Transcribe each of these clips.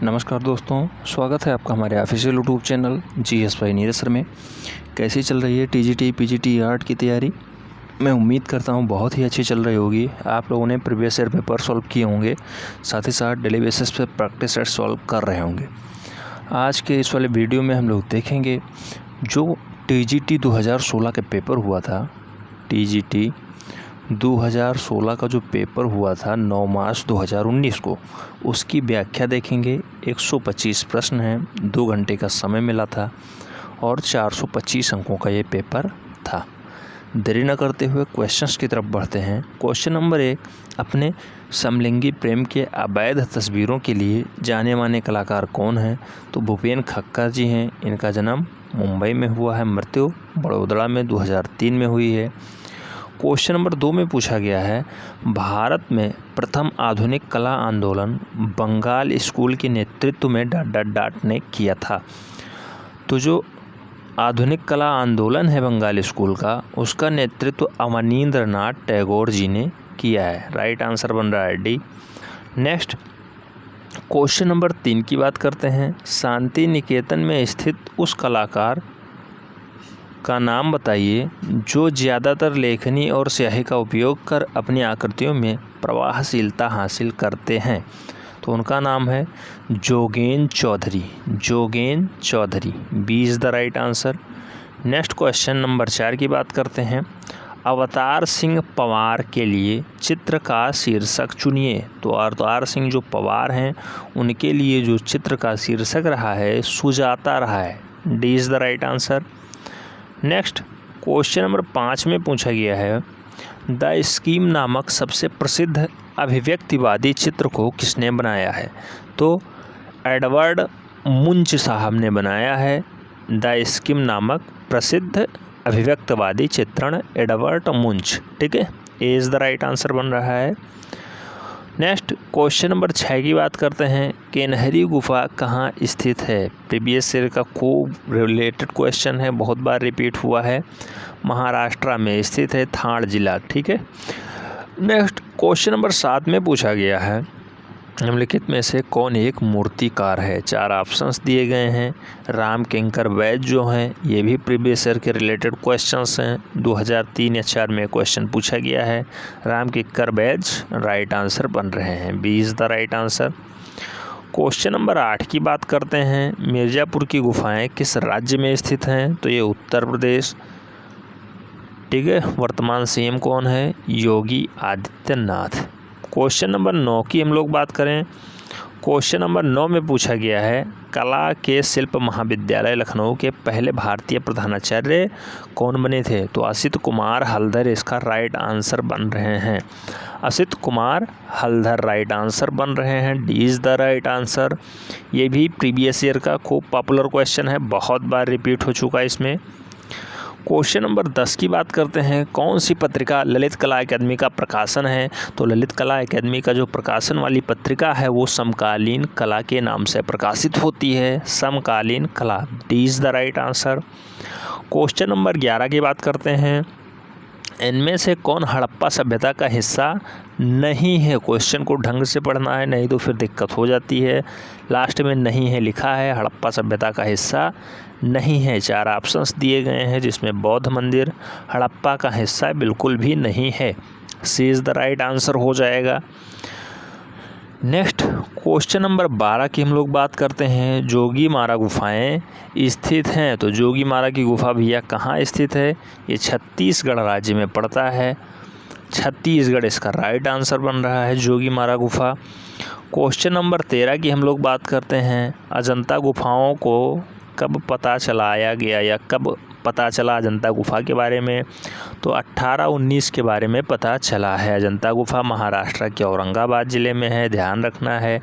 नमस्कार दोस्तों, स्वागत है आपका हमारे ऑफिशियल यूट्यूब चैनल GS भाई नीरज सर में। कैसी चल रही है TGT PGT आर्ट की तैयारी? मैं उम्मीद करता हूँ बहुत ही अच्छी चल रही होगी। आप लोगों ने प्रीवियस ईयर पेपर सॉल्व किए होंगे, साथ ही साथ डेली बेसिस पे प्रैक्टिस सेट सॉल्व कर रहे होंगे। आज के इस वाले वीडियो में हम लोग देखेंगे जो TGT 2016 के पेपर हुआ था। TGT 2016 का जो पेपर हुआ था 9 मार्च 2019 को, उसकी व्याख्या देखेंगे। 125 प्रश्न हैं, 2 घंटे का समय मिला था और 425 अंकों का ये पेपर था। देरी न करते हुए क्वेश्चंस की तरफ बढ़ते हैं। क्वेश्चन नंबर 1, अपने समलिंगी प्रेम के अवैध तस्वीरों के लिए जाने माने कलाकार कौन हैं? तो भूपेन खक्कर जी हैं। इनका जन्म मुंबई में हुआ है, मृत्यु बड़ौदा में 2003 में हुई है। क्वेश्चन नंबर 2 में पूछा गया है, भारत में प्रथम आधुनिक कला आंदोलन बंगाल स्कूल के नेतृत्व में ने किया था। तो जो आधुनिक कला आंदोलन है बंगाल स्कूल का, उसका नेतृत्व अवनींद्रनाथ टैगोर जी ने किया है। राइट आंसर बन रहा है डी। नेक्स्ट क्वेश्चन नंबर 3 की बात करते हैं। शांति निकेतन में स्थित उस कलाकार का नाम बताइए जो ज़्यादातर लेखनी और स्याही का उपयोग कर अपनी आकृतियों में प्रवाहशीलता हासिल करते हैं। तो उनका नाम है Jogen Chaudhary. Jogen Chaudhary, B is the right answer. Next question number 4 की बात करते हैं। अवतार सिंह पवार के लिए चित्र का शीर्षक चुनिए। तो अवतार सिंह जो पवार हैं, उनके लिए जो चित्र का शीर्षक रहा है सुजाता रहा है। D is the right answer. Next question number 5 में पूछा गया है, द स्कीम नामक सबसे प्रसिद्ध अभिव्यक्तिवादी चित्र को किसने बनाया है? तो एडवर्ड मुंच साहब ने बनाया है द स्कीम नामक प्रसिद्ध अभिव्यक्तिवादी चित्रण, एडवर्ड मुंच। ठीक है, A is the right answer बन रहा है। नेक्स्ट क्वेश्चन नंबर 6 की बात करते हैं। केनहरी गुफा कहाँ स्थित है? प्रीवियस ईयर का खूब रिलेटेड क्वेश्चन है, बहुत बार रिपीट हुआ है। महाराष्ट्र में स्थित है, थाड़ जिला। ठीक है। नेक्स्ट क्वेश्चन नंबर 7 में पूछा गया है, निम्नलिखित में से कौन एक मूर्तिकार है? 4 ऑप्शंस दिए गए हैं। राम किंकर वैद्य जो हैं, ये भी प्रीवियस ईयर के रिलेटेड क्वेश्चंस हैं। 2003 या 4 में क्वेश्चन पूछा गया है। राम किंकर वैद्य राइट आंसर बन रहे हैं, B is the right answer. Question number 8 की बात करते हैं। मिर्ज़ापुर की गुफाएं किस राज्य में स्थित हैं? तो ये उत्तर प्रदेश। ठीक है। वर्तमान CM कौन है? योगी आदित्यनाथ। क्वेश्चन नंबर 9 की हम लोग बात करें। क्वेश्चन नंबर 9 में पूछा गया है, कला के शिल्प महाविद्यालय लखनऊ के पहले भारतीय प्रधानाचार्य कौन बने थे? तो असित कुमार हल्दर इसका राइट आंसर बन रहे हैं। असित कुमार हल्दर राइट आंसर बन रहे हैं, D is the right answer. ये भी प्रीवियस ईयर का खूब पॉपुलर क्वेश्चन है, बहुत बार रिपीट हो चुका है इसमें। क्वेश्चन नंबर 10 की बात करते हैं। कौन सी पत्रिका ललित कला अकादमी का प्रकाशन है? तो ललित कला अकादमी का जो प्रकाशन वाली पत्रिका है वो समकालीन कला के नाम से प्रकाशित होती है, समकालीन कला। D is the right answer. Question number 11 की बात करते हैं। इनमें से कौन हड़प्पा सभ्यता का हिस्सा नहीं है? क्वेश्चन को ढंग से पढ़ना है, नहीं तो फिर दिक्कत हो जाती है। लास्ट में नहीं है लिखा है, हड़प्पा सभ्यता का हिस्सा नहीं है। 4 ऑप्शंस दिए गए हैं, जिसमें बौद्ध मंदिर हड़प्पा का हिस्सा बिल्कुल भी नहीं है। C is the right answer हो जाएगा। नेक्स्ट क्वेश्चन नंबर 12 की हम लोग बात करते हैं। जोगीमारा गुफाएं स्थित हैं। तो जोगीमारा की गुफा भैया कहाँ स्थित है? ये छत्तीसगढ़ राज्य में पड़ता है। छत्तीसगढ़ इसका राइट आंसर बन रहा है, जोगीमारा गुफा। क्वेश्चन नंबर 13 की हम लोग बात करते हैं। अजंता गुफाओं को कब पता चलाया गया या कब पता चला अजंता गुफा के बारे में? तो 1819 के बारे में पता चला है। अजंता गुफा महाराष्ट्र के औरंगाबाद ज़िले में है, ध्यान रखना है।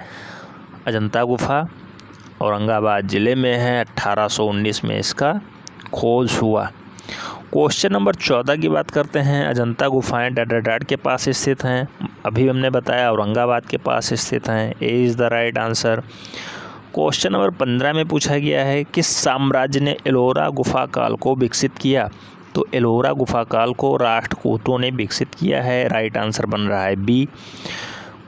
अजंता गुफा औरंगाबाद ज़िले में है, 1819 में इसका खोज हुआ। क्वेश्चन नंबर 14 की बात करते हैं। अजंता गुफाएं डडरडाट के पास स्थित हैं, अभी हमने बताया औरंगाबाद के पास स्थित हैं, A is the right answer. Question number 15 में पूछा गया है, किस साम्राज्य ने एलोरा गुफा काल को विकसित किया? तो एलोरा गुफा काल को राष्ट्रकूटों ने विकसित किया है, राइट आंसर बन रहा है बी।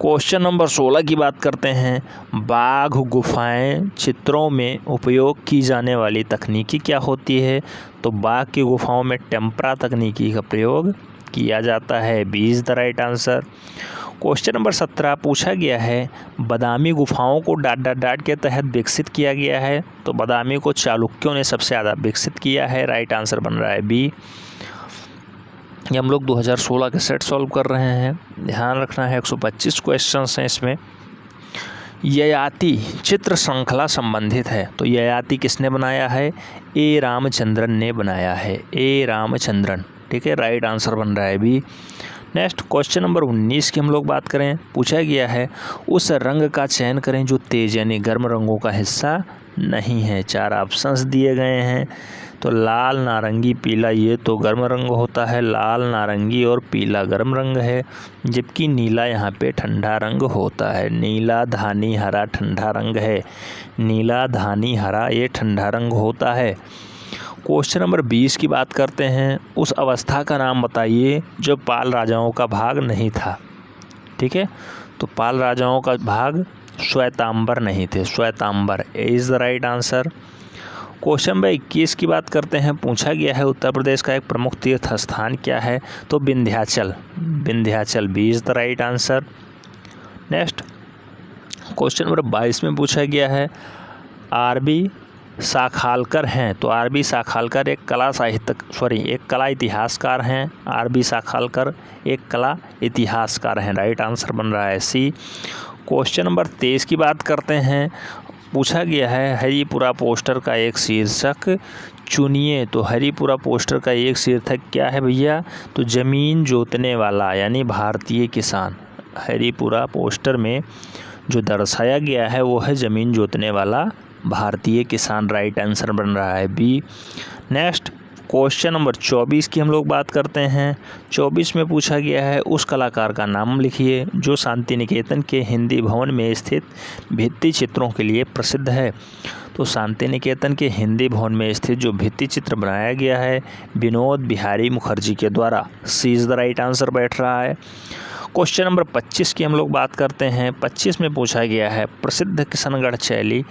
क्वेश्चन नंबर 16 की बात करते हैं। बाघ गुफाएं चित्रों में उपयोग की जाने वाली तकनीकी क्या होती है? तो बाघ की गुफाओं में टेम्परा तकनीकी का प्रयोग किया जाता है। B is the right answer. Question number 17 पूछा गया है, बादामी गुफाओं को डाट के तहत विकसित किया गया है। तो बादामी को चालुक्यों ने सबसे ज़्यादा विकसित किया है। राइट आंसर बन रहा है बी। ये हम लोग 2016 के सेट सॉल्व कर रहे हैं, ध्यान रखना है। 125 क्वेश्चंस हैं इसमें। ययाति चित्र श्रृंखला संबंधित है। तो ययाति किसने बनाया है? ए रामचंद्रन ने बनाया है। ए रामचंद्रन, ठीक है। राइट आंसर बन रहा है बी। नेक्स्ट क्वेश्चन नंबर 19 की हम लोग बात करें। पूछा गया है, उस रंग का चयन करें जो तेज यानी गर्म रंगों का हिस्सा नहीं है। 4 ऑप्शंस दिए गए हैं। तो लाल, नारंगी, पीला, ये तो गर्म रंग होता है। लाल, नारंगी और पीला गर्म रंग है, जबकि नीला यहाँ पे ठंडा रंग होता है। नीला, धानी, हरा ठंडा रंग है। नीला, धानी, हरा ये ठंडा रंग होता है। क्वेश्चन नंबर 20 की बात करते हैं। उस अवस्था का नाम बताइए जो पाल राजाओं का भाग नहीं था। ठीक है, तो पाल राजाओं का भाग श्वेतांबर नहीं थे। Shwetambar is the right answer. Question number 21 की बात करते हैं। पूछा गया है, उत्तर प्रदेश का एक प्रमुख तीर्थ स्थान क्या है? तो Vindhyachal. Vindhyachal B is the right answer. Next question number 22 में पूछा गया है, आरबी साखालकर हैं। तो आरबी साखालकर एक कला इतिहासकार हैं। आरबी साखालकर एक कला इतिहासकार हैं। राइट आंसर बन रहा है सी। क्वेश्चन नंबर 23 की बात करते हैं। पूछा गया है, हरिपुरा पोस्टर का एक शीर्षक चुनिए। तो हरिपुरा पोस्टर का एक शीर्षक क्या है भैया? तो ज़मीन जोतने वाला यानी भारतीय किसान। हरिपुरा पोस्टर में जो दर्शाया गया है वो है ज़मीन जोतने वाला भारतीय किसान। राइट आंसर बन रहा है बी। नेक्स्ट क्वेश्चन नंबर 24 की हम लोग बात करते हैं। 24 में पूछा गया है, उस कलाकार का नाम लिखिए जो शांति निकेतन के हिंदी भवन में स्थित भित्ति चित्रों के लिए प्रसिद्ध है। तो शांति निकेतन के हिंदी भवन में स्थित जो भित्ति चित्र बनाया गया है विनोद बिहारी मुखर्जी के द्वारा। सी इज़ द राइट आंसर बैठ रहा है। क्वेश्चन नंबर 25 की हम लोग बात करते हैं। 25 में पूछा गया है, प्रसिद्ध किशनगढ़ शैली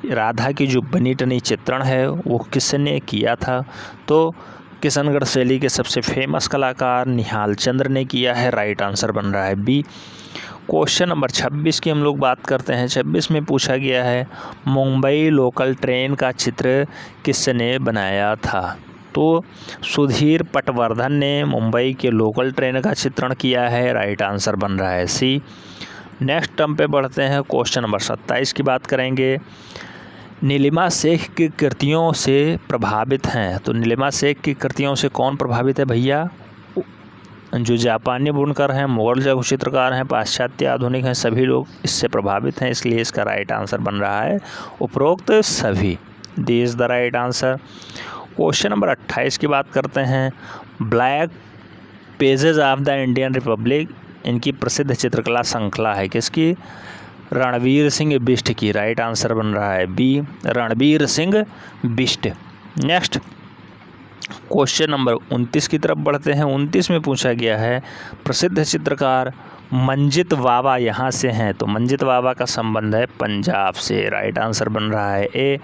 राधा की जो बनी टनी चित्रण है वो किसने किया था? तो किशनगढ़ शैली के सबसे फेमस कलाकार निहाल चंद्र ने किया है। राइट आंसर बन रहा है बी। क्वेश्चन नंबर 26 की हम लोग बात करते हैं। 26 में पूछा गया है, मुंबई लोकल ट्रेन का चित्र किसने बनाया था? तो सुधीर पटवर्धन ने मुंबई के लोकल ट्रेन का चित्रण किया है। राइट आंसर बन रहा है सी। नेक्स्ट टर्म पे बढ़ते हैं। क्वेश्चन नंबर 27 की बात करेंगे। नीलिमा शेख की कृतियों से प्रभावित हैं। तो नीलिमा शेख की कृतियों से कौन प्रभावित है भैया? जो जापानी बुनकर हैं, मुगल जो चित्रकार हैं, पाश्चात्य आधुनिक हैं, सभी लोग इससे प्रभावित हैं। इसलिए इसका राइट आंसर बन रहा है उपरोक्त सभी। D is the right answer. Question number 28 की बात करते हैं। Black pages of the Indian Republic इनकी प्रसिद्ध चित्रकला श्रृंखला है किसकी? रणवीर सिंह बिष्ट की। राइट आंसर बन रहा है B, Ranveer Singh Bisht. Next question number 29 की तरफ बढ़ते हैं। 29 में पूछा गया है, प्रसिद्ध चित्रकार मंजित वावा यहाँ से हैं। तो मंजित वावा का संबंध है पंजाब से। राइट आंसर बन रहा है ए।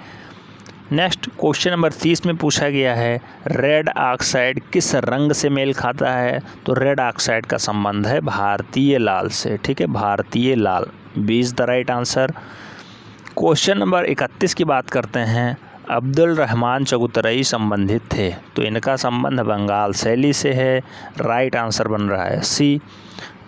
नेक्स्ट क्वेश्चन नंबर 30 में पूछा गया है, रेड ऑक्साइड किस रंग से मेल खाता है? तो रेड ऑक्साइड का संबंध है भारतीय लाल से। ठीक है, Bharatiya Lal B is the right answer. Question number 31 की बात करते हैं। अब्दुल रहमान चगुतरई संबंधित थे। तो इनका संबंध बंगाल शैली से है। राइट आंसर बन रहा है सी।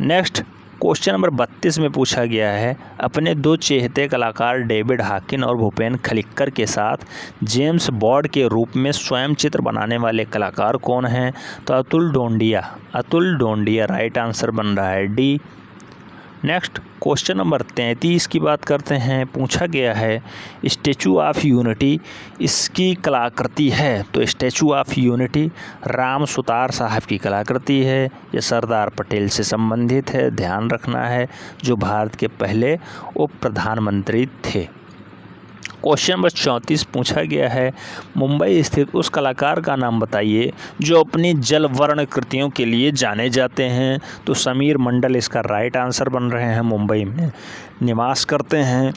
नेक्स्ट क्वेश्चन नंबर 32 में पूछा गया है, अपने 2 चहेते कलाकार डेविड हॉकिन और भूपेन खलिक्कर के साथ जेम्स बॉन्ड के रूप में स्वयं चित्र बनाने वाले कलाकार कौन हैं? तो अतुल डोंडिया। अतुल डोंडिया राइट आंसर बन रहा है डी। नेक्स्ट क्वेश्चन नंबर 33 की बात करते हैं। पूछा गया है, स्टैचू ऑफ यूनिटी इसकी कलाकृति है। तो statue of unity Ram Sutar साहब की कलाकृति है। ये सरदार पटेल से संबंधित है, ध्यान रखना है, जो भारत के पहले उप प्रधानमंत्री थे। क्वेश्चन नंबर 34 पूछा गया है, मुंबई स्थित उस कलाकार का नाम बताइए जो अपनी जल वर्ण कृतियों के लिए जाने जाते हैं। तो समीर मंडल इसका राइट आंसर बन रहे हैं। मुंबई में निवास करते हैं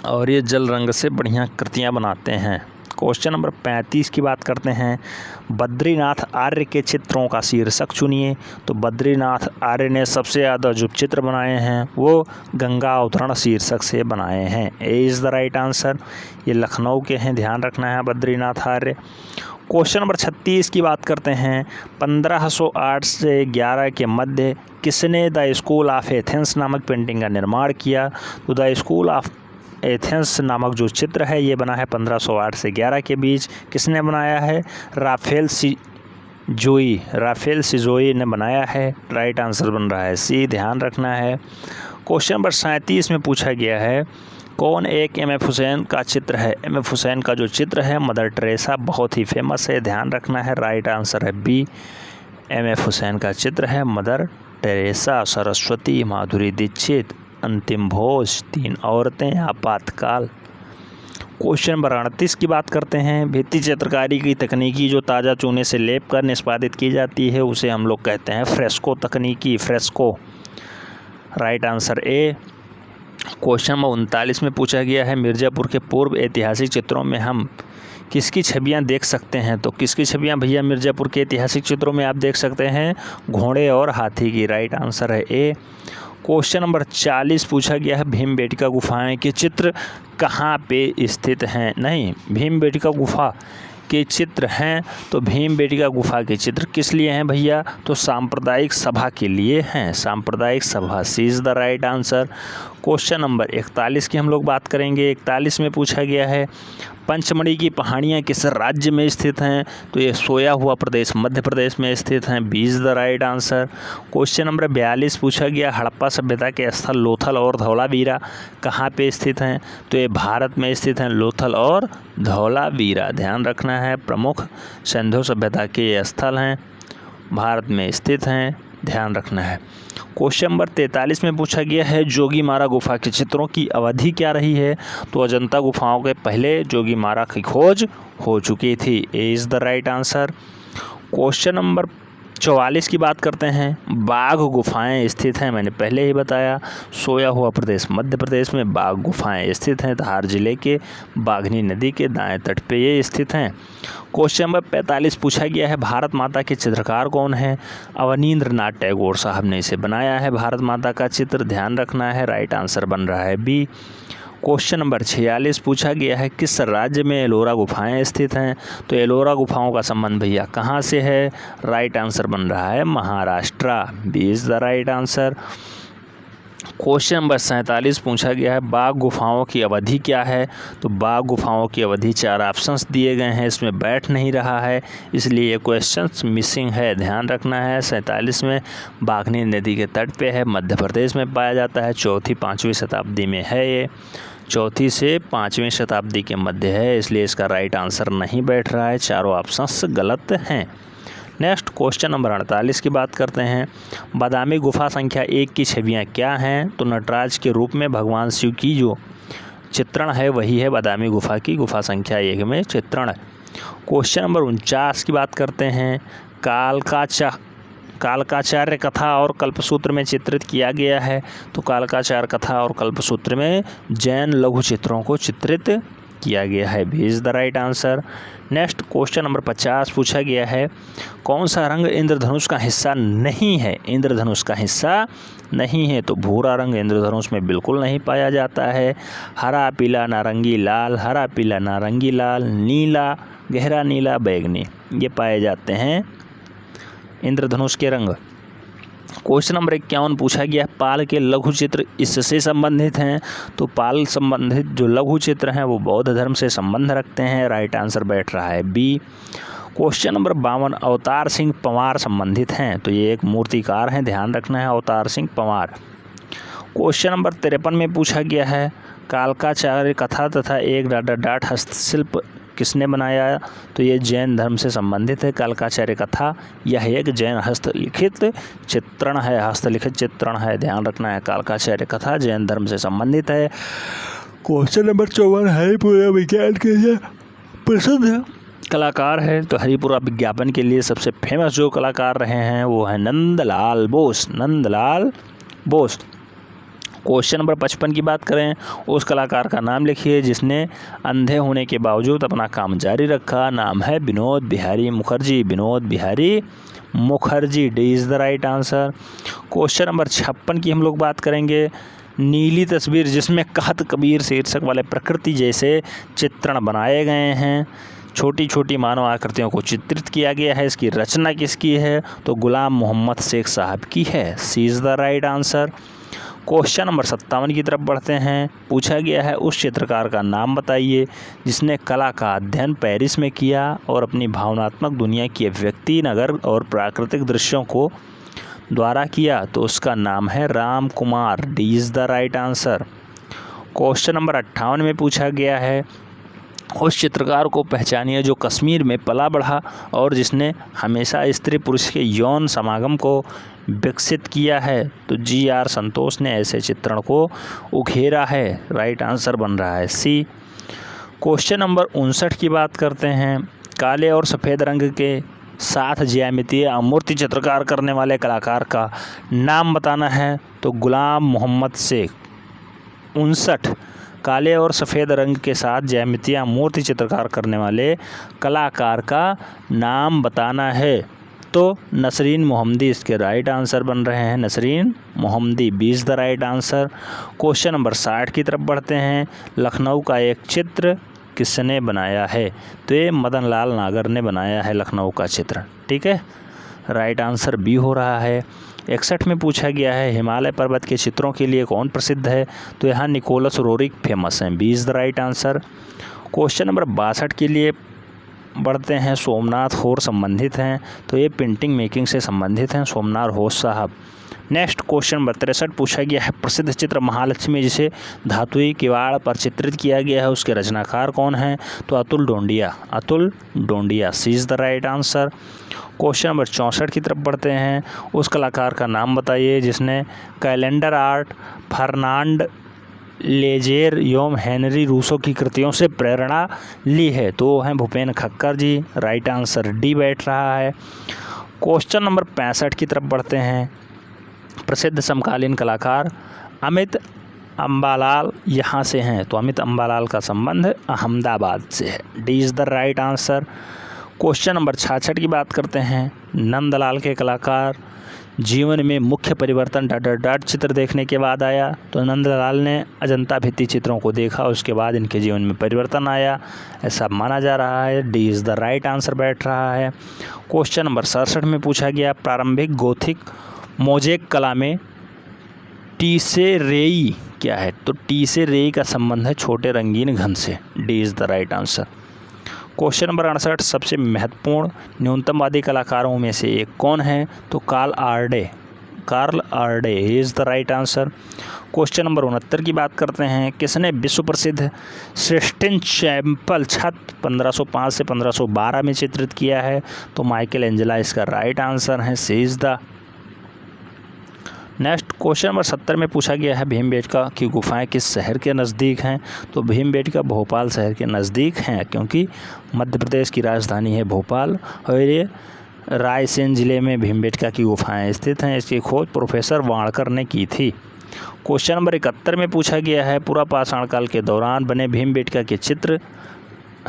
और ये जल रंग से बढ़िया कृतियाँ बनाते हैं। क्वेश्चन नंबर 35 की बात करते हैं, बद्रीनाथ आर्य के चित्रों का शीर्षक चुनिए। तो बद्रीनाथ आर्य ने सबसे ज़्यादा जो चित्र बनाए हैं वो गंगा अवतरण शीर्षक से बनाए हैं। A is the right answer. ये लखनऊ के हैं, ध्यान रखना है बद्रीनाथ आर्य। क्वेश्चन नंबर 36 की बात करते हैं, 1508 से 11 के मध्य किसने द स्कूल ऑफ एथेंस नामक पेंटिंग का निर्माण किया। तो द स्कूल ऑफ एथेंस नामक जो चित्र है ये बना है 1508 से 11 के बीच। किसने बनाया है? राफेल सिजोई ने बनाया है। राइट आंसर बन रहा है सी, ध्यान रखना है। क्वेश्चन नंबर 37 में पूछा गया है, कौन एक एम एफ हुसैन का चित्र है। एम एफ हुसैन का जो चित्र है मदर टेरेसा, बहुत ही फेमस है, ध्यान रखना है। राइट आंसर है बी, एम एफ हुसैन का चित्र है मदर टेरेसा। सरस्वती, माधुरी दीक्षित, अंतिम भोज, 3 औरतें, आपातकाल। क्वेश्चन नंबर 38 की बात करते हैं, भित्ति चित्रकारी की तकनीकी जो ताज़ा चूने से लेप कर निष्पादित की जाती है उसे हम लोग कहते हैं फ्रेस्को तकनीकी, fresco. Right answer A. Question number 39 में पूछा गया है, मिर्ज़ापुर के पूर्व ऐतिहासिक चित्रों में हम किसकी छवियां देख सकते हैं। तो किसकी छवियां भैया मिर्ज़ापुर के ऐतिहासिक चित्रों में आप देख सकते हैं? घोड़े और हाथी की। राइट आंसर है ए। क्वेश्चन नंबर 40 पूछा गया है, भीमबेटका गुफाएं के चित्र कहाँ पे स्थित हैं। नहीं, भीमबेटका गुफा के चित्र हैं। तो भीमबेटका गुफा के चित्र किस लिए हैं भैया? तो सांप्रदायिक सभा के लिए हैं, सांप्रदायिक सभा। C is the right answer. Question number 41 की हम लोग बात करेंगे। 41 में पूछा गया है, पंचमढ़ी की पहाड़ियाँ किस राज्य में स्थित हैं। तो ये सोया हुआ प्रदेश मध्य प्रदेश में स्थित हैं। B is the right answer. Question number 42 पूछा गया, हड़प्पा सभ्यता के स्थल लोथल और धौलावीरा कहाँ पे स्थित हैं। तो ये भारत में स्थित हैं, लोथल और धौलावीरा। ध्यान रखना है, प्रमुख सिंधु सभ्यता के ये स्थल हैं, भारत में स्थित हैं, ध्यान रखना है। क्वेश्चन नंबर 43 में पूछा गया है, जोगीमारा गुफा के चित्रों की अवधि क्या रही है। तो अजंता गुफाओं के पहले जोगीमारा की खोज हो चुकी थी। A is the right answer. Question number 44 की बात करते हैं, बाघ गुफाएं स्थित हैं। मैंने पहले ही बताया, सोया हुआ प्रदेश मध्य प्रदेश में बाघ गुफाएं स्थित हैं। धार जिले के बाघनी नदी के दाएं तट पे ये स्थित हैं। क्वेश्चन नंबर 45 पूछा गया है, भारत माता के चित्रकार कौन है। अवनींद्रनाथ टैगोर साहब ने इसे बनाया है, भारत माता का चित्र। ध्यान रखना है, राइट आंसर बन रहा है बी। क्वेश्चन नंबर 46 पूछा गया है, किस राज्य में एलोरा गुफाएं स्थित हैं। तो एलोरा गुफाओं का संबंध भैया कहाँ से है। राइट आंसर बन रहा है Maharashtra. B is the right answer. Question number 47 पूछा गया है, बाघ गुफाओं की अवधि क्या है। तो बाघ गुफाओं की अवधि 4 ऑप्शंस दिए गए हैं, इसमें बैठ नहीं रहा है, इसलिए ये क्वेश्चंस मिसिंग है, ध्यान रखना है। 47 में बाघनी नदी के तट पे है, मध्य प्रदेश में पाया जाता है, 4वीं-5वीं शताब्दी में है। ये 4वीं से 5वीं शताब्दी के मध्य है, इसलिए इसका राइट आंसर नहीं बैठ रहा है, चारों ऑप्शंस गलत हैं। नेक्स्ट क्वेश्चन नंबर 48 की बात करते हैं, बादामी गुफा संख्या 1 की छवियां क्या हैं। तो नटराज के रूप में भगवान शिव की जो चित्रण है वही है बादामी गुफा की गुफा संख्या 1 में चित्रण। क्वेश्चन नंबर 49 की बात करते हैं, कालकाचार्य कथा और कल्पसूत्र में चित्रित किया गया है। तो कालकाचार्य कथा और कल्पसूत्र में जैन लघु चित्रों को चित्रित किया गया है। B is the right answer. Next question number 50 पूछा गया है, कौन सा रंग इंद्रधनुष का हिस्सा नहीं है। इंद्रधनुष का हिस्सा नहीं है, तो भूरा रंग इंद्रधनुष में बिल्कुल नहीं पाया जाता है। हरा, पीला, नारंगी, लाल, हरा, पीला, नारंगी, लाल, नीला, गहरा नीला, बैगनी, ये पाए जाते हैं इंद्रधनुष के रंग। क्वेश्चन नंबर 51 पूछा गया, पाल के लघु चित्र इससे संबंधित हैं। तो पाल संबंधित जो लघु चित्र हैं वो बौद्ध धर्म से संबंध रखते हैं। राइट आंसर बैठ रहा है B. Question number 52, Avtar Singh Panwar संबंधित हैं। तो ये एक मूर्तिकार हैं, ध्यान रखना है, अवतार सिंह पंवार। क्वेश्चन नंबर 53 में पूछा गया है, कालकाचार्य कथा तथा एक डाट हस्तशिल्प किसने बनाया। तो ये जैन धर्म से संबंधित है। कालकाचार्य कथा यह एक जैन हस्तलिखित चित्रण है, हस्तलिखित चित्रण है, ध्यान रखना है। कालकाचार्य कथा जैन धर्म से संबंधित है। क्वेश्चन नंबर 54, हरिपुरा विज्ञान के लिए प्रसिद्ध कलाकार है। तो हरिपुरा विज्ञापन के लिए सबसे फेमस जो कलाकार रहे हैं वो है नंदलाल बोस। नंदलाल बोस। क्वेश्चन नंबर 55 की बात करें, उस कलाकार का नाम लिखिए जिसने अंधे होने के बावजूद अपना काम जारी रखा। नाम है Vinod Bihari Mukherjee. Vinod Bihari Mukherjee, D is the right answer. Question number 56 की हम लोग बात करेंगे। नीली तस्वीर जिसमें कहत कबीर शीर्षक वाले प्रकृति जैसे चित्रण बनाए गए हैं, छोटी छोटी मानव आकृतियों को चित्रित किया गया है, इसकी रचना किसकी है? तो गुलाम मोहम्मद शेख साहब की है। C is the right answer. Question number 57 की तरफ बढ़ते हैं। पूछा गया है उस चित्रकार का नाम बताइए जिसने कला का अध्ययन पेरिस में किया और अपनी भावनात्मक दुनिया की अभिव्यक्ति नगर और प्राकृतिक दृश्यों को द्वारा किया। तो उसका नाम है Ram Kumar. D is the right answer. Question number 58 में पूछा गया है उस चित्रकार को पहचानिए जो कश्मीर में पला बढ़ा और जिसने हमेशा स्त्री पुरुष के यौन समागम को विकसित किया है। तो जी.आर. संतोष ने ऐसे चित्रण को उकेरा है। राइट आंसर बन रहा है सी। क्वेश्चन नंबर 59 की बात करते हैं। काले और सफ़ेद रंग के साथ ज्यामितीय अमूर्ति चित्रकार करने वाले कलाकार का नाम बताना है। तो गुलाम मोहम्मद शेख। 59, काले और सफ़ेद रंग के साथ ज्यामितीय मूर्ति चित्रकार करने वाले कलाकार का नाम बताना है। तो नसरीन मोहम्मदी इसके राइट आंसर बन रहे हैं। Nasrin Mohammadi, B is the right answer. Question number 60 की तरफ बढ़ते हैं। लखनऊ का एक चित्र किसने बनाया है? तो ये मदन लाल नागर ने बनाया है लखनऊ का चित्र। ठीक है, राइट आंसर बी हो रहा है। 61 में पूछा गया है हिमालय पर्वत के चित्रों के लिए कौन प्रसिद्ध है? तो यहाँ निकोलस रोरिक फेमस हैं। B is the right answer. Question number 62 के लिए बढ़ते हैं। सोमनाथ होर संबंधित हैं, तो ये पेंटिंग मेकिंग से संबंधित हैं सोमनाथ होर साहब। नेक्स्ट क्वेश्चन नंबर 63 पूछा गया है प्रसिद्ध चित्र महालक्ष्मी जिसे धातुई किवाड़ पर चित्रित किया गया है उसके रचनाकार कौन हैं? तो अतुल डोंडिया। अतुल डोंडिया, सी is the right answer. Question number 64 की तरफ बढ़ते हैं। उस कलाकार का नाम बताइए जिसने कैलेंडर आर्ट, फर्नांड लेजेर एवं हेनरी रूसो की कृतियों से प्रेरणा ली है। तो वो हैं भूपेन खक्कर जी। राइट आंसर डी बैठ रहा है। क्वेश्चन नंबर 65 की तरफ बढ़ते हैं। प्रसिद्ध समकालीन कलाकार अमित अम्बालाल यहाँ से हैं, तो अमित अम्बालाल का संबंध अहमदाबाद से है। D is the right answer. Question number 66 की बात करते हैं। नंदलाल के कलाकार जीवन में मुख्य परिवर्तन चित्र देखने के बाद आया। तो नंदलाल ने अजंता भित्ति चित्रों को देखा, उसके बाद इनके जीवन में परिवर्तन आया, ऐसा माना जा रहा है। D is the right answer बैठ रहा है। क्वेश्चन नंबर 67 में पूछा गया प्रारंभिक गोथिक मोज़ेक कला में टीसेरेई क्या है? तो टीसेरेई का संबंध है छोटे रंगीन घन से। D is the right answer. Question number 68 सबसे महत्वपूर्ण न्यूनतमवादी कलाकारों में से एक कौन है? तो Karl Arde is the right answer. Question number 69 की बात करते हैं। किसने विश्व प्रसिद्ध सिस्टीन चैपल छत 1505 से 1512 में चित्रित किया है? तो माइकल एंजेला इसका राइट आंसर है। C is the. Next question number 70 में पूछा गया है भीमबेटका की गुफाएं किस शहर के नज़दीक हैं? तो भीमबेटका भोपाल शहर के नज़दीक हैं क्योंकि मध्य प्रदेश की राजधानी है भोपाल और ये रायसेन ज़िले में भीमबेटका की गुफाएं स्थित हैं। इसकी खोज प्रोफेसर वाणकर ने की थी। क्वेश्चन नंबर 71 में पूछा गया है पूरा पाषाण काल के दौरान बने भीमबेटका के चित्र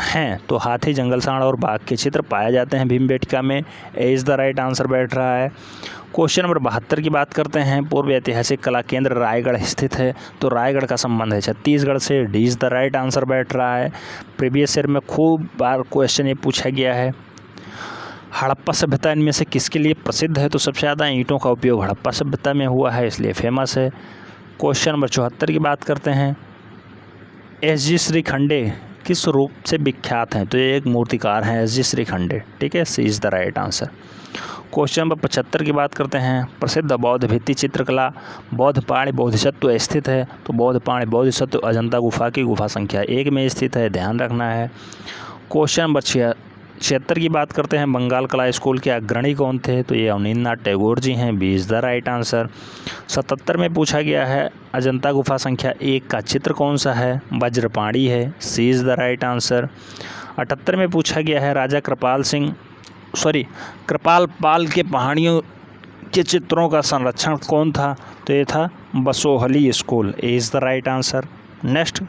हैं। तो हाथी, जंगल सांड और बाघ के चित्र पाए जाते हैं भीमबेटका में। A is the right answer बैठ रहा है। क्वेश्चन नंबर 72 की बात करते हैं। पूर्व ऐतिहासिक कला केंद्र रायगढ़ स्थित है, तो रायगढ़ का संबंध है छत्तीसगढ़ से। D is the right answer बैठ रहा है। प्रीवियस ईयर में खूब बार क्वेश्चन ये पूछा गया है। हड़प्पा सभ्यता इनमें से किसके लिए प्रसिद्ध है? तो सबसे ज़्यादा ईंटों का उपयोग हड़प्पा सभ्यता में हुआ है, इसलिए फेमस है। क्वेश्चन नंबर 74 की बात करते हैं। एस.जी. श्रीखंडे किस रूप से विख्यात हैं? तो ये एक मूर्तिकार हैं एस.जी. श्रीखंडे। ठीक है, C is the right answer. Question number 75 की बात करते हैं। प्रसिद्ध बौद्ध भित्ति चित्रकला बौद्धपाणी बोधिसत्व स्थित है। तो बौद्धपाणी बोधिसत्व अजंता गुफा की गुफा संख्या 1 में स्थित है, ध्यान रखना है। क्वेश्चन नंबर 76 की बात करते हैं, बंगाल कला स्कूल के अग्रणी कौन थे? तो ये अवनींद्रनाथ टैगोर जी हैं, B is the right answer. 77 में पूछा गया है अजंता गुफा संख्या 1 का चित्र कौन सा है? वज्रपाणी है, C is the right answer. 78 में पूछा गया है राजा कृपाल पाल के पहाड़ियों के चित्रों का संरक्षण कौन था? तो ये था Basohli school, A is the right answer. Next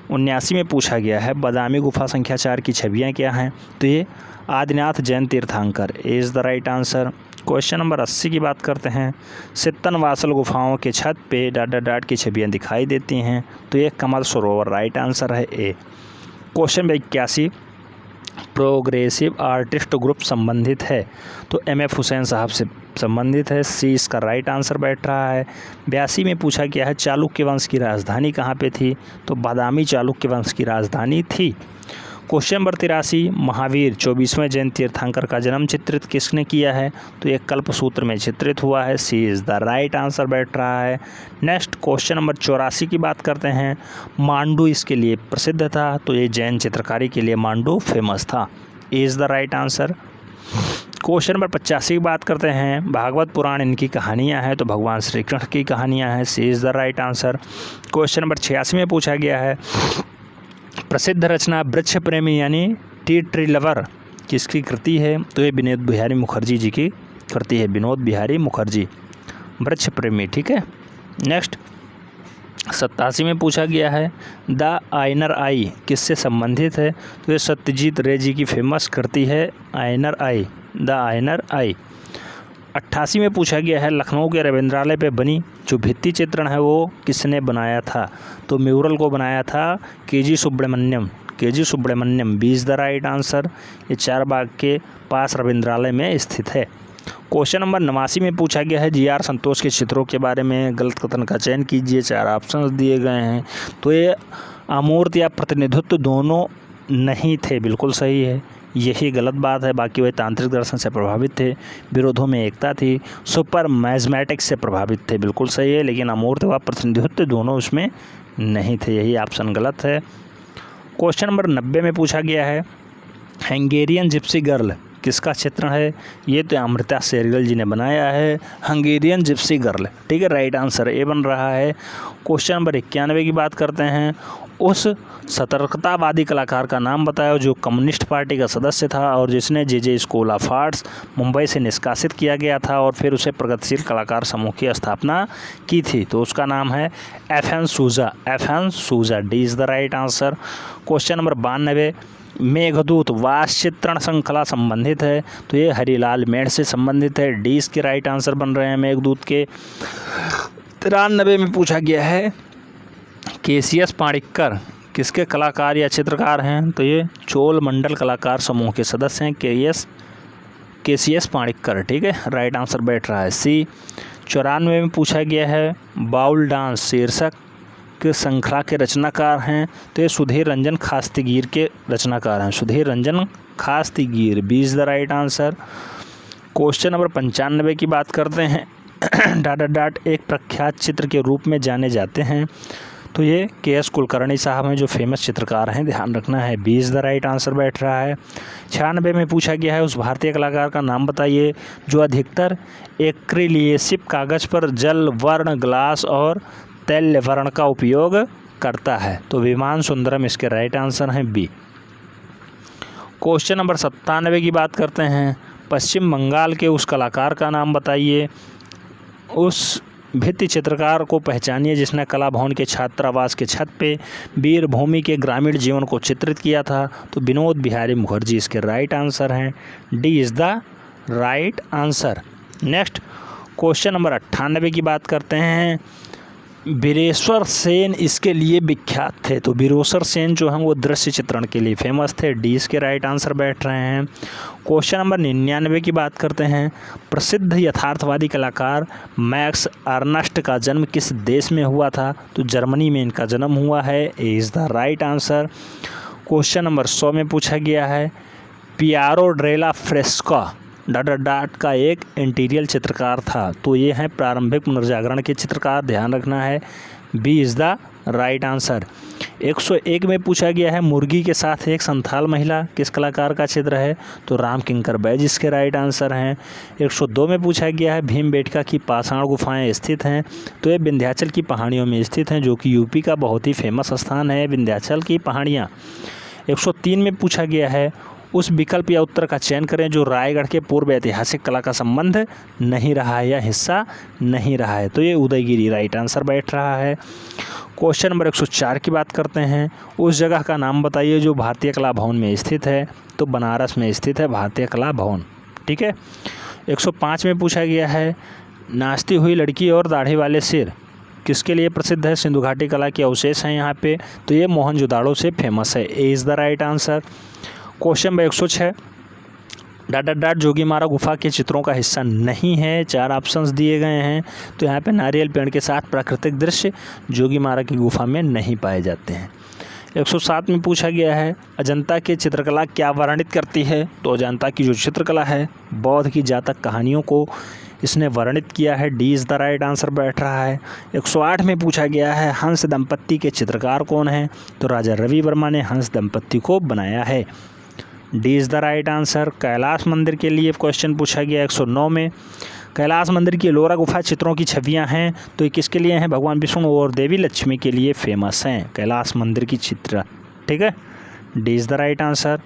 79 में पूछा गया है बादामी गुफा संख्या 4 की छवियाँ क्या हैं? तो ये आदिनाथ जैन तीर्थंकर, A is the right answer. Question number 80 की बात करते हैं, सित्तनवासल गुफाओं के छत पे ... की छवियाँ दिखाई देती हैं, तो ये कमल सरोवर, राइट आंसर है A. Question number 81, progressive artist group संबंधित है? तो एम.एफ. हुसैन साहब से संबंधित है, सी इसका राइट आंसर बैठ रहा है। 82 में पूछा गया है चालुक्य वंश की राजधानी कहाँ पे थी? तो बादामी चालुक्य वंश की राजधानी थी। क्वेश्चन नंबर 83, महावीर 24वें जैन तीर्थंकर का जन्म चित्रित किसने किया है? तो ये कल्पसूत्र में चित्रित हुआ है, C is the right answer बैठ रहा है। नेक्स्ट क्वेश्चन नंबर 84 की बात करते हैं, मांडू इसके लिए प्रसिद्ध था? तो ये जैन चित्रकारी के लिए मांडू फेमस था, A is the right answer. Question number 85 की बात करते हैं, भागवत पुराण इनकी कहानियाँ हैं? तो भगवान श्री कृष्ण की कहानियाँ हैं, C is the right answer. Question number 86 में पूछा गया है प्रसिद्ध रचना वृक्ष प्रेमी यानी ट्री लवर किसकी कृति है? तो ये विनोद बिहारी मुखर्जी जी की कृति है, विनोद बिहारी मुखर्जी, वृक्ष प्रेमी, ठीक है। नेक्स्ट 87 में पूछा गया है द आइनर आई किससे संबंधित है? तो ये सत्यजीत रे जी की फेमस कृति है, आइनर आई, द आइनर आई। 88 में पूछा गया है लखनऊ के रविंद्रालय पे बनी जो भित्ति चित्रण है वो किसने बनाया था? तो म्यूरल को बनाया था K G. Subramanyan, B is the right answer. ये चारबाग के पास रविंद्रालय में स्थित है। क्वेश्चन नंबर 89 में पूछा गया है जी.आर. संतोष के चित्रों के बारे में गलत कथन का चयन कीजिए, 4 ऑप्शन दिए गए हैं। तो ये अमूर्त या प्रतिनिधित्व दोनों नहीं थे, बिल्कुल सही है, यही गलत बात है। बाकी वह तांत्रिक दर्शन से प्रभावित थे, विरोधों में एकता थी, सुपर मैथमेटिक्स से प्रभावित थे, बिल्कुल सही है, लेकिन अमूर्त व प्रतिनिधित्व दोनों उसमें नहीं थे, यही ऑप्शन गलत है। क्वेश्चन नंबर 90 में पूछा गया है हंगेरियन जिप्सी गर्ल किसका चित्रण है? ये तो अमृता शेरगिल जी ने बनाया है, हंगेरियन जिप्सी गर्ल, ठीक है, राइट आंसर ए बन रहा है। क्वेश्चन नंबर 91 की बात करते हैं, उस सतर्कतावादी कलाकार का नाम बताओ जो कम्युनिस्ट पार्टी का सदस्य था और जिसने जे स्कूल ऑफ आर्ट्स मुंबई से निष्कासित किया गया था और फिर उसे प्रगतिशील कलाकार समूह की स्थापना की थी। तो उसका नाम है एफ.एन. सूजा, D is the right answer. Question number 92, Meghdoot वास चित्रण श्रृंखला संबंधित है? तो ये हरिलाल मेढ़ से संबंधित है, डी इसके राइट आंसर बन रहे हैं मेघदूत के। 93 में पूछा गया है के.सी.एस. पाणिक्कर किसके कलाकार या चित्रकार हैं? तो ये चोल मंडल कलाकार समूह के सदस्य हैं, के.सी.एस. पाणिक्कर, ठीक है, राइट आंसर बैठ रहा है सी। 94 में पूछा गया है बाउल डांस शीर्षक के श्रृंखला के रचनाकार हैं? तो ये सुधीर रंजन खास्तीगिर के रचनाकार हैं, Sudhir Ranjan Khastgir, B is the right answer. Question number 95 की बात करते हैं एक प्रख्यात चित्र के रूप में जाने जाते हैं? तो ये के.एस. कुलकर्णी साहब हैं जो फेमस चित्रकार हैं, ध्यान रखना है, B is the right answer बैठ रहा है। 96 में पूछा गया है उस भारतीय कलाकार का नाम बताइए जो अधिकतर एक्रिलिएसिव कागज़ पर जल वर्ण, ग्लास और तैल वर्ण का उपयोग करता है? तो विमान सुंदरम इसके राइट आंसर हैं, बी। क्वेश्चन नंबर 97 की बात करते हैं, पश्चिम बंगाल के उस कलाकार का नाम बताइए, उस भित्ति चित्रकार को पहचानिए जिसने कला भवन के छात्रावास के छत पे वीरभूमि के ग्रामीण जीवन को चित्रित किया था? तो विनोद बिहारी मुखर्जी इसके राइट आंसर हैं, D is the right answer. Next question number 98 की बात करते हैं, बीरेश्वर सेन इसके लिए विख्यात थे? तो बीरेश्वर सेन जो हैं वो दृश्य चित्रण के लिए फेमस थे, डी इसके राइट आंसर बैठ रहे हैं। क्वेश्चन नंबर 99 की बात करते हैं, प्रसिद्ध यथार्थवादी कलाकार मैक्स अर्नस्ट का जन्म किस देश में हुआ था? तो जर्मनी में इनका जन्म हुआ है, A is the right answer. Question number 100 में पूछा गया है पियारो डेला फ्रेस्को का एक इंटीरियर चित्रकार था? तो ये हैं प्रारंभिक पुनर्जागरण के चित्रकार, ध्यान रखना है, B is the right answer. 101 में पूछा गया है मुर्गी के साथ एक संथाल महिला किस कलाकार का चित्र है, तो राम किंकर बैज इसके राइट आंसर हैं। 102 में पूछा गया है भीमबेटका की पाषाण गुफाएं स्थित हैं, तो ये विंध्याचल की पहाड़ियों में स्थित हैं, जो कि यूपी का बहुत ही फेमस स्थान है विंध्याचल की पहाड़ियाँ। 103 में पूछा गया है उस विकल्प या उत्तर का चयन करें जो रायगढ़ के पूर्व ऐतिहासिक कला का संबंध नहीं रहा है या हिस्सा नहीं रहा है, तो ये उदयगिरी राइट आंसर बैठ रहा है। क्वेश्चन नंबर 104 की बात करते हैं, उस जगह का नाम बताइए जो भारतीय कला भवन में स्थित है, तो बनारस में स्थित है भारतीय कला भवन। ठीक है। 105 में पूछा गया है नाचती हुई लड़की और दाढ़ी वाले सिर किसके लिए प्रसिद्ध है, सिंधु घाटी कला के अवशेष हैं यहाँ पे, तो ये मोहनजोदाड़ो से फेमस है, A is the right answer. Question number 106 dot Jogimara गुफा के चित्रों का हिस्सा नहीं है, 4 ऑप्शंस दिए गए हैं, तो यहाँ पे नारियल पेड़ के साथ प्राकृतिक दृश्य जोगीमारा की गुफा में नहीं पाए जाते हैं। 107 में पूछा गया है अजंता की चित्रकला क्या वर्णित करती है, तो अजंता की जो चित्रकला है बौद्ध की जातक कहानियों को इसने वर्णित किया है, D is the right answer बैठ रहा है। 108 में पूछा गया है हंस दंपत्ति के चित्रकार कौन हैं, तो राजा रवि वर्मा ने हंस दंपत्ति को बनाया है, D is the right answer. Kailash मंदिर के लिए क्वेश्चन पूछा गया 109 में कैलाश मंदिर की एलोरा गुफा चित्रों की छवियां हैं, तो ये किसके लिए हैं, भगवान विष्णु और देवी लक्ष्मी के लिए फेमस हैं कैलाश मंदिर की चित्र। ठीक है, D is the right answer.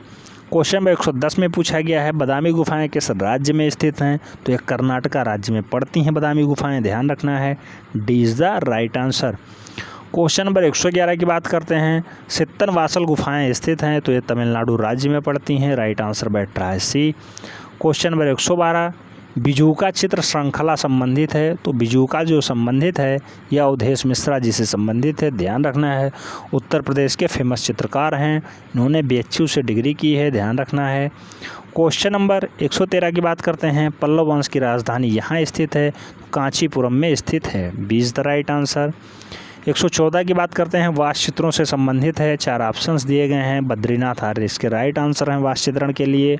Question number 110 में पूछा गया है बादामी गुफाएं किस राज्य में स्थित हैं, तो ये कर्नाटका राज्य में पड़ती हैं बादामी गुफाएं, ध्यान रखना है, D is the right answer. Question number 111 की बात करते हैं सित्तनवासल गुफाएं स्थित हैं, तो ये तमिलनाडु राज्य में पड़ती हैं, राइट आंसर बैठ रहा है सी। क्वेश्चन नंबर 112 बिजूका चित्र श्रृंखला संबंधित है, तो बिजूका जो संबंधित है यह अवधेश मिश्रा जी से संबंधित है, ध्यान रखना है, उत्तर प्रदेश के फेमस चित्रकार हैं, इन्होंने BHU से डिग्री की है, ध्यान रखना है। क्वेश्चन नंबर 113 की बात करते हैं पल्लव वंश की राजधानी यहाँ स्थित है, कांचीपुरम में स्थित है, B is the right answer. 114 की बात करते हैं वास्तु चित्रों से संबंधित है, 4 ऑप्शंस दिए गए हैं, बद्रीनाथ आर्य इसके राइट आंसर हैं वास्तु चित्रण के लिए।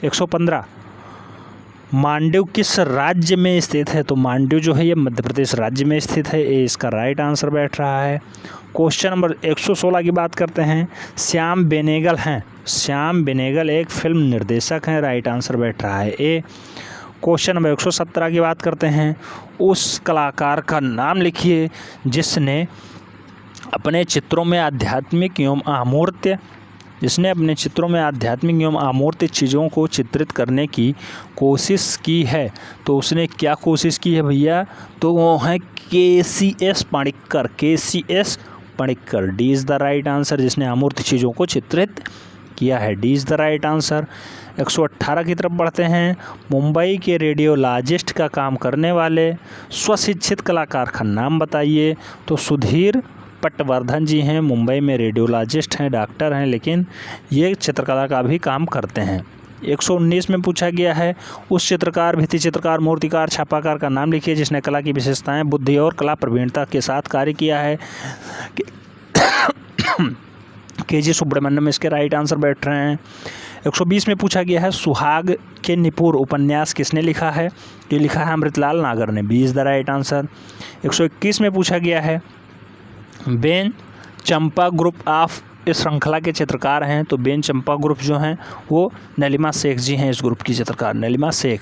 115 मांडव किस राज्य में स्थित है, तो मांडव जो है ये मध्य प्रदेश राज्य में स्थित है, ए इसका राइट आंसर बैठ रहा है। क्वेश्चन नंबर 116 की बात करते हैं श्याम बेनेगल हैं, श्याम बेनेगल एक फिल्म निर्देशक हैं, राइट आंसर बैठ रहा है ए। क्वेश्चन नंबर 117 की बात करते हैं उस कलाकार का नाम लिखिए जिसने अपने चित्रों में आध्यात्मिक एवं अमूर्त चीज़ों को चित्रित करने की कोशिश की है, तो उसने क्या कोशिश की है भैया, तो वो हैं KCS Panikkar, D is the right answer, जिसने अमूर्त चीज़ों को चित्रित किया है, D is the right answer. 118 की तरफ बढ़ते हैं मुंबई के रेडियोलॉजिस्ट का काम करने वाले स्वशिक्षित कलाकार का नाम बताइए, तो सुधीर पटवर्धन जी हैं, मुंबई में रेडियोलॉजिस्ट हैं, डॉक्टर हैं, लेकिन ये चित्रकला का भी काम करते हैं। 119 में पूछा गया है उस चित्रकार भित्ति चित्रकार मूर्तिकार छापाकार का नाम लिखिए जिसने कला की विशेषताएं बुद्धि और कला प्रवीणता के साथ कार्य किया है, KG सुब्रमण्यम इसके राइट आंसर बैठ रहे हैं। 120 में पूछा गया है सुहाग के निपुर उपन्यास किसने लिखा है, ये लिखा है अमृतलाल नागर ने, B is the right answer. 121 में पूछा गया है बेन चंपा ग्रुप ऑफ इस श्रृंखला के चित्रकार हैं, तो बेन चंपा ग्रुप जो हैं वो नलिमा शेख जी हैं, इस ग्रुप की चित्रकार नलिमा शेख।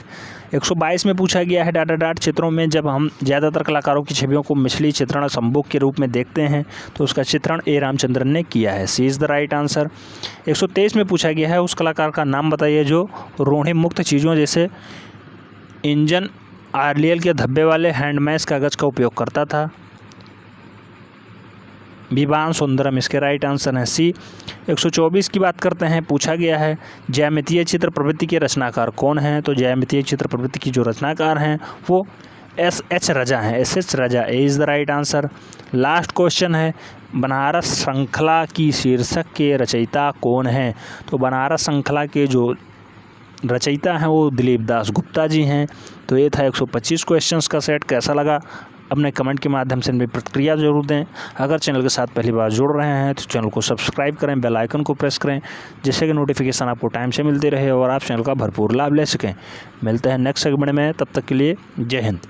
122 में पूछा गया है डाट चित्रों में जब हम ज़्यादातर कलाकारों की छवियों को मछली चित्रण संभोग के रूप में देखते हैं, तो उसका चित्रण ए रामचंद्रन ने किया है, C is the right answer. 123 में पूछा गया है उस कलाकार का नाम बताइए जो रोड़े मुक्त चीज़ों जैसे इंजन आर्लियल के धब्बे वाले हैंडमैश कागज़ का उपयोग करता था, विवान सुंदरम इसके राइट आंसर है सी। 124 की बात करते हैं पूछा गया है ज्यामितीय चित्र प्रवृत्ति के रचनाकार कौन हैं, तो ज्यामितीय चित्र प्रवृत्ति की जो रचनाकार हैं वो SH रजा हैं, SH Raza, A is the right answer. Last question है बनारस श्रृंखला की शीर्षक के रचयिता कौन हैं, तो बनारस श्रृंखला के जो रचयिता हैं वो दिलीप दास गुप्ता जी हैं। तो ये था 125 क्वेश्चंस का सेट। कैसा लगा अपने कमेंट के माध्यम से इनमें प्रतिक्रिया जरूर दें। अगर चैनल के साथ पहली बार जुड़ रहे हैं तो चैनल को सब्सक्राइब करें, बेल आइकन को प्रेस करें जिससे कि नोटिफिकेशन आपको टाइम से मिलती रहे और आप चैनल का भरपूर लाभ ले सकें। मिलते हैं नेक्स्ट सेगमेंट में, तब तक के लिए जय हिंद।